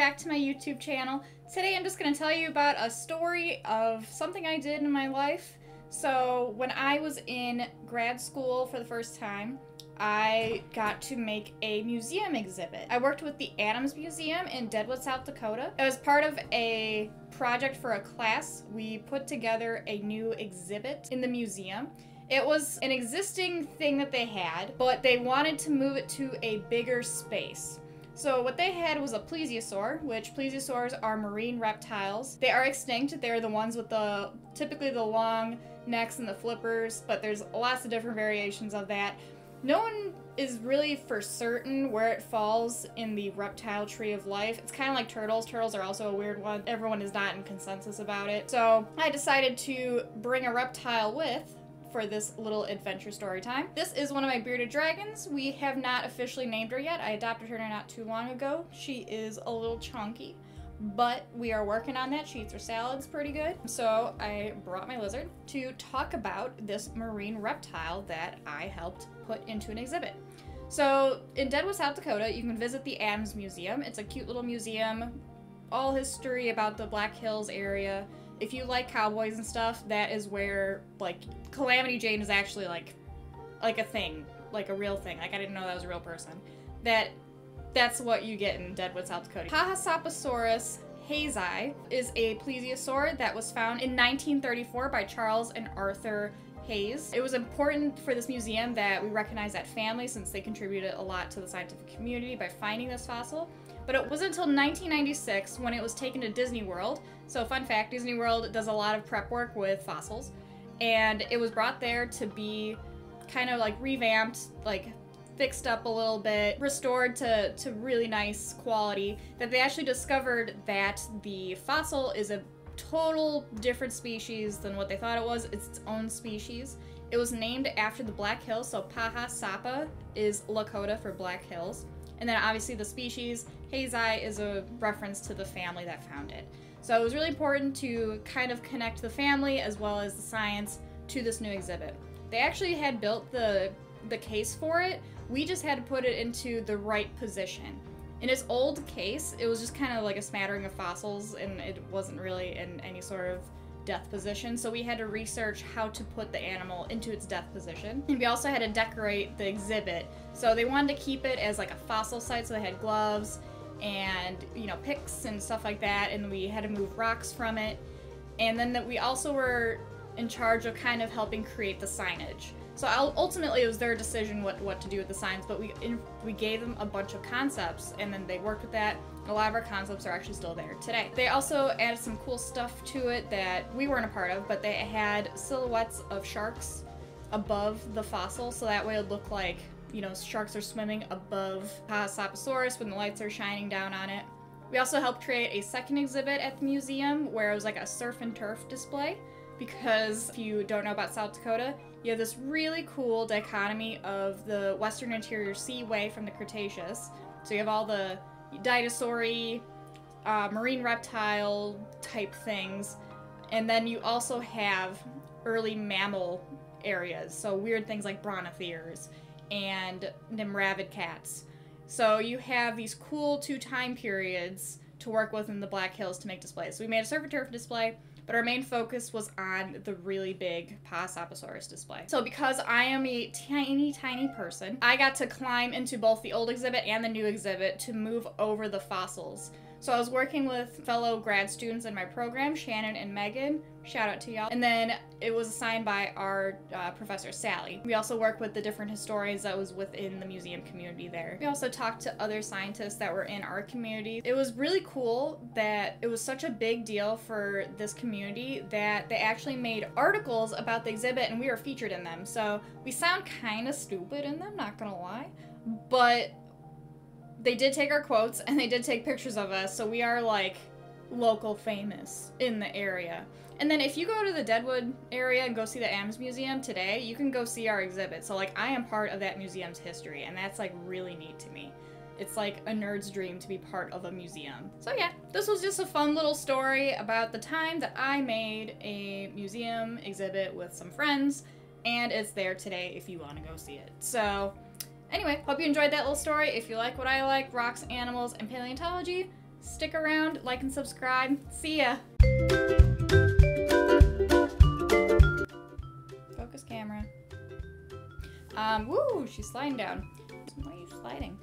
back to my YouTube channel. Today I'm just going to tell you about a story of something I did in my life. So when I was in grad school for the first time, I got to make a museum exhibit. I worked with the Adams Museum in Deadwood, South Dakota. It was part of a project for a class. We put together a new exhibit in the museum. It was an existing thing that they had, but they wanted to move it to a bigger space. So what they had was a plesiosaur, which plesiosaurs are marine reptiles. They are extinct. They're the ones with typically the long necks and the flippers, but there's lots of different variations of that. No one is really for certain where it falls in the reptile tree of life. It's kind of like turtles. Turtles are also a weird one. Everyone is not in consensus about it. So I decided to bring a reptile for this little adventure story time. This is one of my bearded dragons. We have not officially named her yet. I adopted her not too long ago. She is a little chunky, but we are working on that. She eats her salads pretty good. So I brought my lizard to talk about this marine reptile that I helped put into an exhibit. So in Deadwood, South Dakota, you can visit the Adams Museum. It's a cute little museum, all history about the Black Hills area. If you like cowboys and stuff, that is where, like, Calamity Jane is actually, like a thing. Like, a real thing. Like, I didn't know that was a real person. That's what you get in Deadwood, South Dakota. Pahasapasaurus haasi is a plesiosaur that was found in 1934 by Charles and Arthur Hayes. It was important for this museum that we recognize that family since they contributed a lot to the scientific community by finding this fossil. But it wasn't until 1996 when it was taken to Disney World. So fun fact, Disney World does a lot of prep work with fossils. And it was brought there to be kind of like revamped, like fixed up a little bit, restored to really nice quality, that they actually discovered that the fossil is a total different species than what they thought it was. It's its own species. It was named after the Black Hills, so Pahasapa is Lakota for Black Hills. And then obviously the species, haasi, is a reference to the family that found it. So it was really important to kind of connect the family as well as the science to this new exhibit. They actually had built the case for it. We just had to put it into the right position. In its old case, it was just kind of like a smattering of fossils and it wasn't really in any sort of death position, so we had to research how to put the animal into its death position. And we also had to decorate the exhibit. So they wanted to keep it as like a fossil site, so they had gloves and, you know, picks and stuff like that, and we had to move rocks from it. And then we also were in charge of kind of helping create the signage. So ultimately it was their decision what to do with the signs, but we gave them a bunch of concepts and then they worked with that. A lot of our concepts are actually still there today. They also added some cool stuff to it that we weren't a part of, but they had silhouettes of sharks above the fossil, so that way it would look like, you know, sharks are swimming above Pahasapasaurus when the lights are shining down on it. We also helped create a second exhibit at the museum where it was like a surf and turf display, because if you don't know about South Dakota, you have this really cool dichotomy of the Western Interior Seaway from the Cretaceous. So you have all the dinosaur-y, marine reptile type things, and then you also have early mammal areas, so weird things like brontotheres and nimravid cats. So you have these cool two time periods to work with in the Black Hills to make displays. So we made a surf and turf display, but our main focus was on the really big Pahasapasaurus display. So because I am a tiny person, I got to climb into both the old exhibit and the new exhibit to move over the fossils. So I was working with fellow grad students in my program, Shannon and Megan, shout out to y'all. And then it was assigned by our professor, Sally. We also worked with the different historians that was within the museum community there. We also talked to other scientists that were in our community. It was really cool that it was such a big deal for this community that they actually made articles about the exhibit and we were featured in them. So we sound kind of stupid in them, not gonna lie, but they did take our quotes and they did take pictures of us, so we are like local famous in the area. And then if you go to the Deadwood area and go see the Adams Museum today, you can go see our exhibit. So like I am part of that museum's history and that's like really neat to me. It's like a nerd's dream to be part of a museum. So yeah, this was just a fun little story about the time that I made a museum exhibit with some friends, and it's there today if you want to go see it. So anyway, hope you enjoyed that little story. If you like what I like, rocks, animals, and paleontology, Stick around, like and subscribe. See ya. Focus camera. Woo, she's sliding down. Why are you sliding?